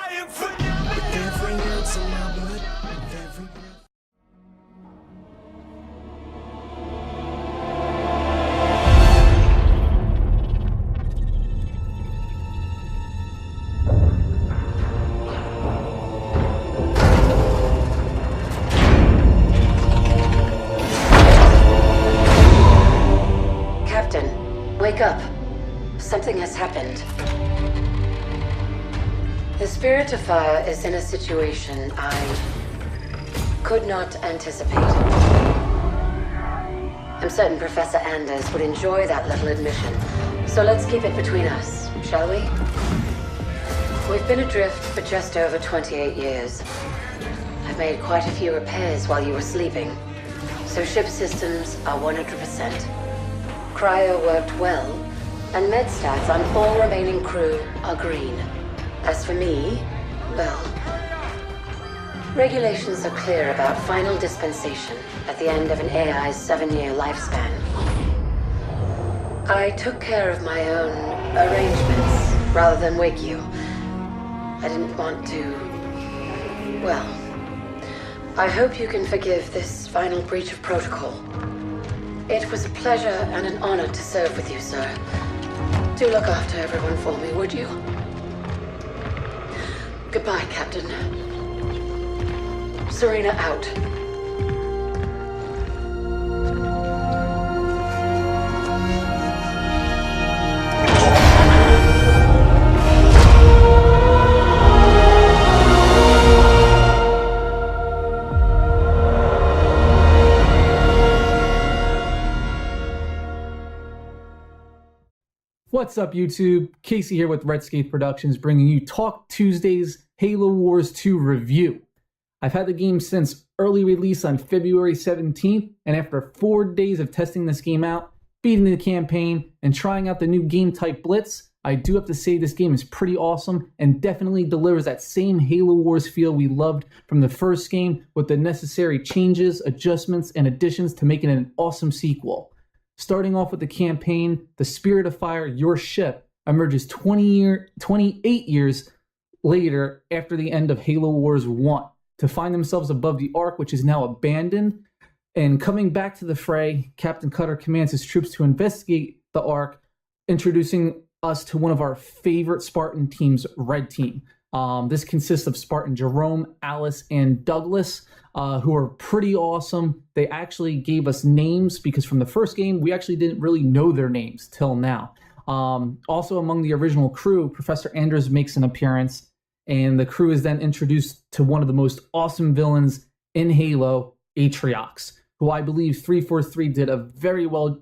With every ounce of my blood, with every breath. Captain, wake up. Something has happened. The Spirit of Fire is in a situation I could not anticipate. I'm certain Professor Anders would enjoy that little admission, so let's keep it between us, shall we? We've been adrift for just over 28 years. I've made quite a few repairs while you were sleeping, so ship systems are 100%. Cryo worked well, and med stats on all remaining crew are green. As for me, well, regulations are clear about final dispensation at the end of an AI's 7-year lifespan. I took care of my own arrangements rather than wake you. I didn't want to... well, I hope you can forgive this final breach of protocol. It was a pleasure and an honor to serve with you, sir. Do look after everyone for me, would you? Goodbye, Captain. Serena out. What's up, YouTube? Casey here with Redscape Productions, bringing you Talk Tuesday's Halo Wars 2 review. I've had the game since early release on February 17th, and after 4 days of testing this game out, beating the campaign, and trying out the new game type Blitz, I do have to say this game is pretty awesome and definitely delivers that same Halo Wars feel we loved from the first game with the necessary changes, adjustments, and additions to make it an awesome sequel. Starting off with the campaign, the Spirit of Fire, your ship, emerges 28 years later after the end of Halo Wars 1 to find themselves above the Ark, which is now abandoned. And coming back to the fray, Captain Cutter commands his troops to investigate the Ark, introducing us to one of our favorite Spartan teams, Red Team. This consists of Spartan Jerome, Alice, and Douglas, who are pretty awesome. They actually gave us names because from the first game, we actually didn't really know their names till now. Also among the original crew, Professor Anders makes an appearance, and the crew is then introduced to one of the most awesome villains in Halo, Atriox, who I believe 343 did a very well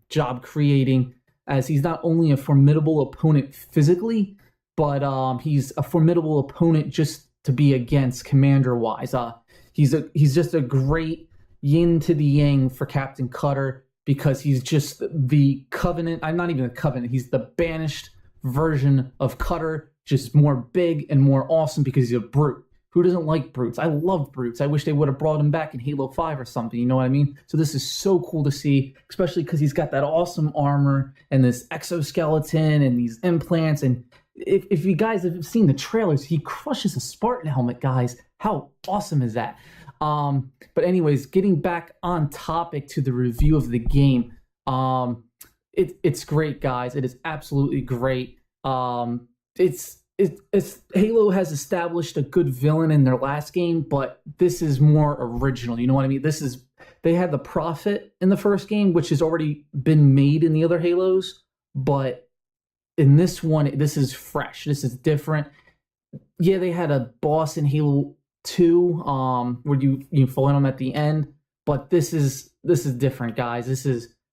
job creating, as he's not only a formidable opponent physically, but he's a formidable opponent just to be against commander-wise. He's just a great yin to the yang for Captain Cutter because he's just the Covenant. I'm not even a Covenant. He's the banished version of Cutter, just more big and more awesome because he's a brute. Who doesn't like brutes? I love brutes. I wish they would have brought him back in Halo 5 or something, you know what I mean? So this is so cool to see, especially because he's got that awesome armor and this exoskeleton and these implants. And if you guys have seen the trailers, he crushes a Spartan helmet, guys. How awesome is that? But anyways, getting back on topic to the review of the game, it's great, guys. It is absolutely great. It's Halo has established a good villain in their last game, but this is more original. You know what I mean? They had the Prophet in the first game, which has already been made in the other Halos, but in this one, this is fresh. This is different. Yeah, they had a boss in Halo 2, where you fight him at the end, but this is different, guys.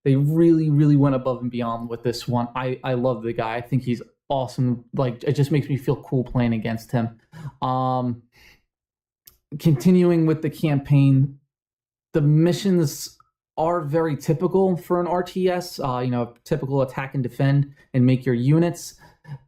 They really went above and beyond with this one. I love the guy. I think he's awesome. Like, it just makes me feel cool playing against him. Continuing with the campaign, the missions are very typical for an RTS, typical attack and defend and make your units,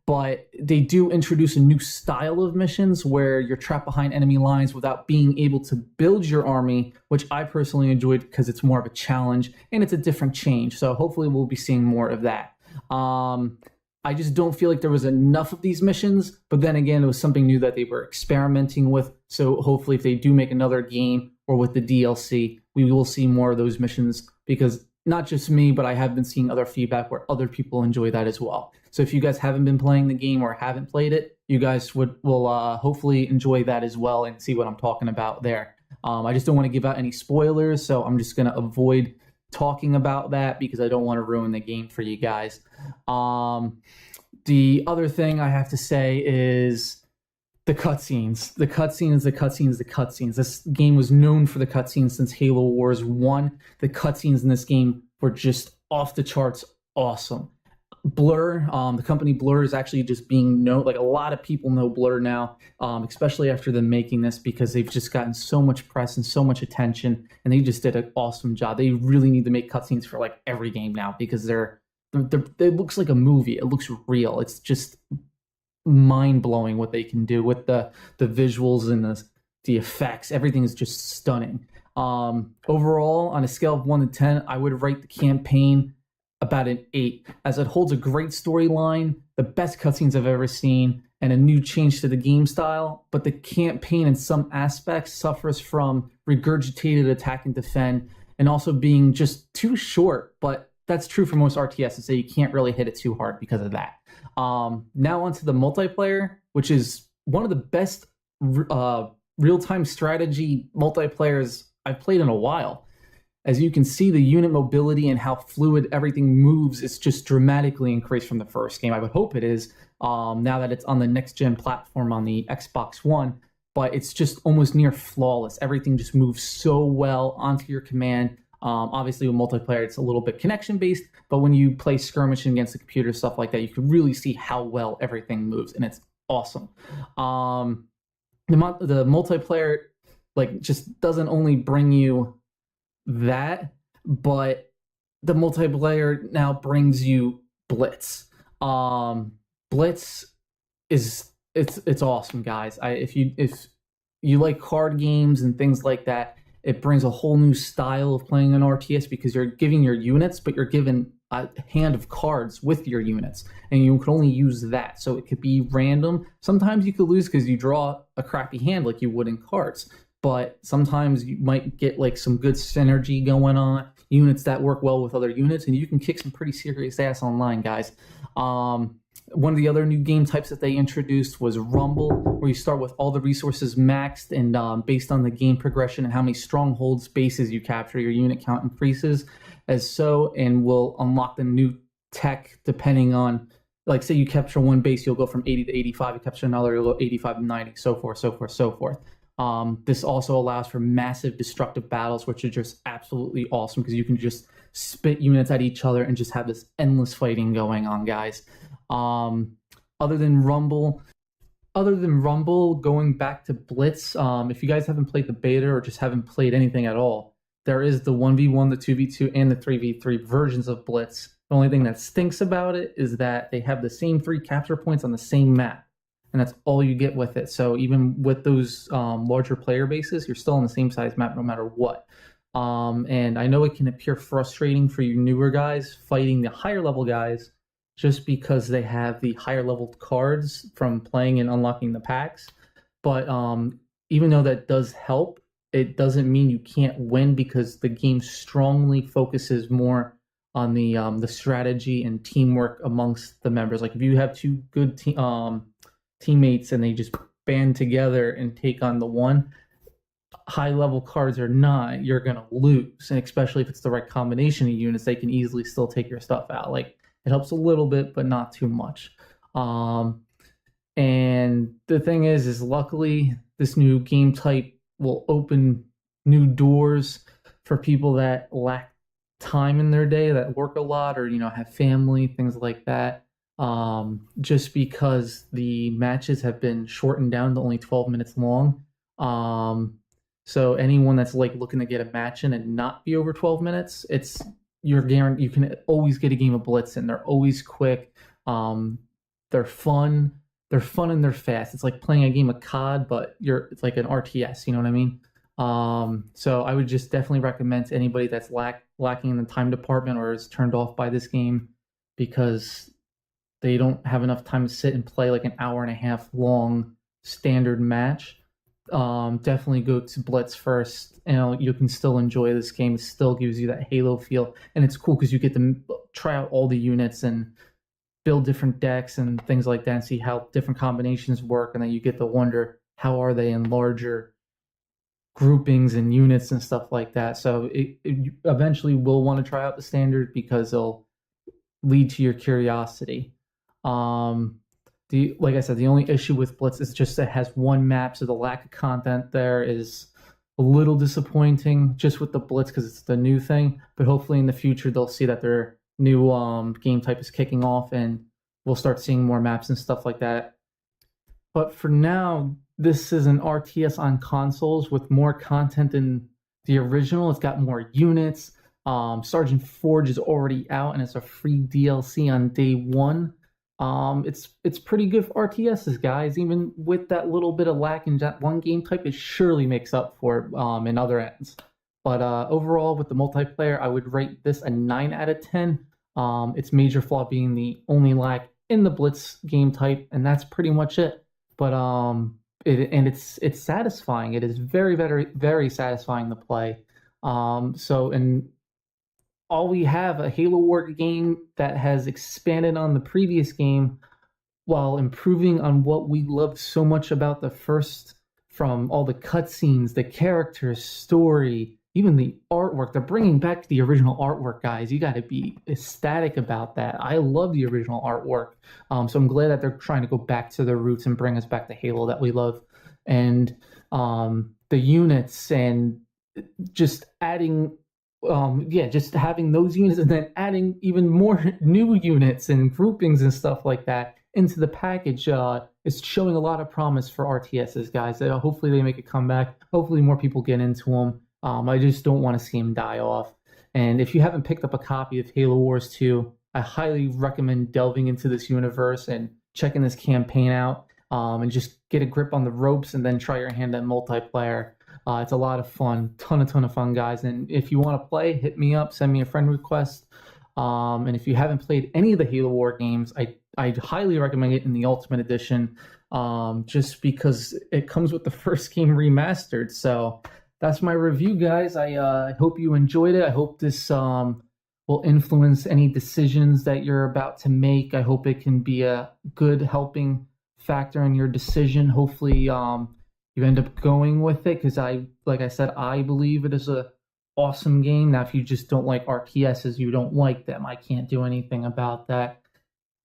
but they do introduce a new style of missions where you're trapped behind enemy lines without being able to build your army, which I personally enjoyed because it's more of a challenge and it's a different change. So hopefully we'll be seeing more of that. I just don't feel like there was enough of these missions. But then again, it was something new that they were experimenting with. So hopefully if they do make another game or with the DLC, we will see more of those missions, because not just me, but I have been seeing other feedback where other people enjoy that as well. So if you guys haven't been playing the game or haven't played it, you guys will hopefully enjoy that as well and see what I'm talking about there. I just don't want to give out any spoilers, so I'm just going to avoid talking about that because I don't want to ruin the game for you guys. The other thing I have to say is the cutscenes. The cutscenes. This game was known for the cutscenes since Halo Wars 1. The cutscenes in this game were just off the charts awesome. Blur, the company Blur is actually just being known. Like, a lot of people know Blur now, especially after them making this, because they've just gotten so much press and so much attention, and they just did an awesome job. They really need to make cutscenes for like every game now, because it looks like a movie. It looks real. It's just mind-blowing what they can do with the visuals and the effects. Everything is just stunning. Overall, on a scale of 1 to 10, I would rate the campaign about an 8, as it holds a great storyline, the best cutscenes I've ever seen, and a new change to the game style. But the campaign in some aspects suffers from regurgitated attack and defend, and also being just too short. But that's true for most RTSs, so you can't really hit it too hard because of that. Now onto the multiplayer, which is one of the best real-time strategy multiplayers I've played in a while. As you can see, the unit mobility and how fluid everything moves is just dramatically increased from the first game. I would hope it is, now that it's on the next-gen platform on the Xbox One, but it's just almost near flawless. Everything just moves so well onto your command. Obviously, with multiplayer, it's a little bit connection-based, but when you play skirmishing against the computer, stuff like that, you can really see how well everything moves, and it's awesome. The multiplayer, like, just doesn't only bring you that, but the multiplayer now brings you Blitz. Blitz is it's awesome, guys. If you like card games and things like that, it brings a whole new style of playing an RTS, because you're giving your units, but you're given a hand of cards with your units, and you can only use that. So it could be random. Sometimes you could lose because you draw a crappy hand like you would in cards. But sometimes you might get like some good synergy going on, units that work well with other units, and you can kick some pretty serious ass online, guys. One of the other new game types that they introduced was Rumble, where you start with all the resources maxed, and based on the game progression and how many strongholds bases you capture, your unit count increases and will unlock the new tech depending on, like, say you capture one base, you'll go from 80 to 85, you capture another, you'll go 85 to 90, so forth, so forth, so forth. This also allows for massive destructive battles, which are just absolutely awesome, because you can just spit units at each other and just have this endless fighting going on, guys. Other than Rumble, going back to Blitz, if you guys haven't played the beta or just haven't played anything at all, there is the 1v1, the 2v2, and the 3v3 versions of Blitz. The only thing that stinks about it is that they have the same 3 capture points on the same map, and that's all you get with it. So even with those larger player bases, you're still on the same size map no matter what. And I know it can appear frustrating for you newer guys fighting the higher level guys, just because they have the higher level cards from playing and unlocking the packs. But even though that does help, it doesn't mean you can't win, because the game strongly focuses more on the strategy and teamwork amongst the members. Like, if you have 2 good teammates and they just band together and take on the one, high level cards or not, you're gonna lose. And especially if it's the right combination of units, they can easily still take your stuff out. Like, it helps a little bit, but not too much. And the thing is luckily this new game type will open new doors for people that lack time in their day, that work a lot, or have family, things like that. Just because the matches have been shortened down to only 12 minutes long. So anyone that's like looking to get a match in and not be over 12 minutes, you're guaranteed you can always get a game of Blitz in. They're always quick. They're fun. They're fun and they're fast. It's like playing a game of COD, but it's like an RTS. You know what I mean? So I would just definitely recommend to anybody that's lacking in the time department or is turned off by this game, because they don't have enough time to sit and play like an hour and a half long standard match, definitely go to Blitz first. You can still enjoy this game. It still gives you that Halo feel, and it's cool because you get to try out all the units and build different decks and things like that, and see how different combinations work, and then you get to wonder how are they in larger groupings and units and stuff like that. So it eventually will want to try out the standard because it'll lead to your curiosity. Like I said, the only issue with Blitz is just that it has one map, so the lack of content there is a little disappointing just with the Blitz because it's the new thing. But hopefully in the future they'll see that their new game type is kicking off and we'll start seeing more maps and stuff like that. But for now, this is an RTS on consoles with more content than the original. It's got more units. Sergeant Forge is already out and it's a free DLC on day one. It's pretty good for RTSs, guys. Even with that little bit of lack in that one game type, it surely makes up for it in other ends. But overall, with the multiplayer, I would rate this a 9 out of 10. Its major flaw being the only lack in the Blitz game type, and that's pretty much it. But it's satisfying. It is very, very, very satisfying to play. And all we have a Halo War game that has expanded on the previous game while improving on what we loved so much about the first, from all the cutscenes, the characters, story, even the artwork. They're bringing back the original artwork, guys. You got to be ecstatic about that. I love the original artwork. So I'm glad that they're trying to go back to their roots and bring us back to Halo that we love. And the units and just adding... just having those units and then adding even more new units and groupings and stuff like that into the package is showing a lot of promise for RTSs, guys. Hopefully they make a comeback. Hopefully more people get into them. I just don't want to see them die off. And if you haven't picked up a copy of Halo Wars 2, I highly recommend delving into this universe and checking this campaign out and just get a grip on the ropes and then try your hand at multiplayer. It's a lot of fun, ton of fun, guys. And if you want to play, hit me up, send me a friend request. And if you haven't played any of the Halo War games, I highly recommend it in the Ultimate Edition, just because it comes with the first game remastered. So that's my review, guys. I hope you enjoyed it. I hope this will influence any decisions that you're about to make. I hope it can be a good helping factor in your decision. Hopefully, you end up going with it because like I said, I believe it is a awesome game. Now, if you just don't like RTSs, you don't like them. I can't do anything about that,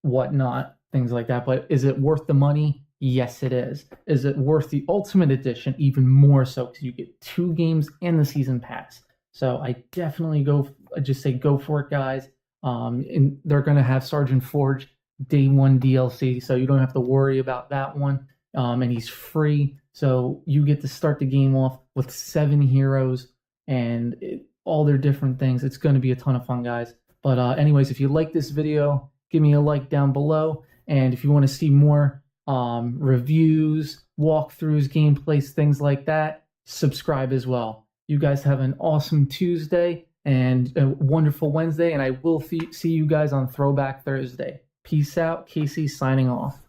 whatnot, things like that. But is it worth the money? Yes, it is. Is it worth the Ultimate Edition? Even more so because you get 2 games and the Season Pass. So I definitely go for it, guys. And they're going to have Sergeant Forge Day 1 DLC, so you don't have to worry about that one. And he's free. So you get to start the game off with 7 heroes and all their different things. It's going to be a ton of fun, guys. But anyways, if you like this video, give me a like down below. And if you want to see more reviews, walkthroughs, gameplays, things like that, subscribe as well. You guys have an awesome Tuesday and a wonderful Wednesday. And I will see you guys on Throwback Thursday. Peace out. Casey signing off.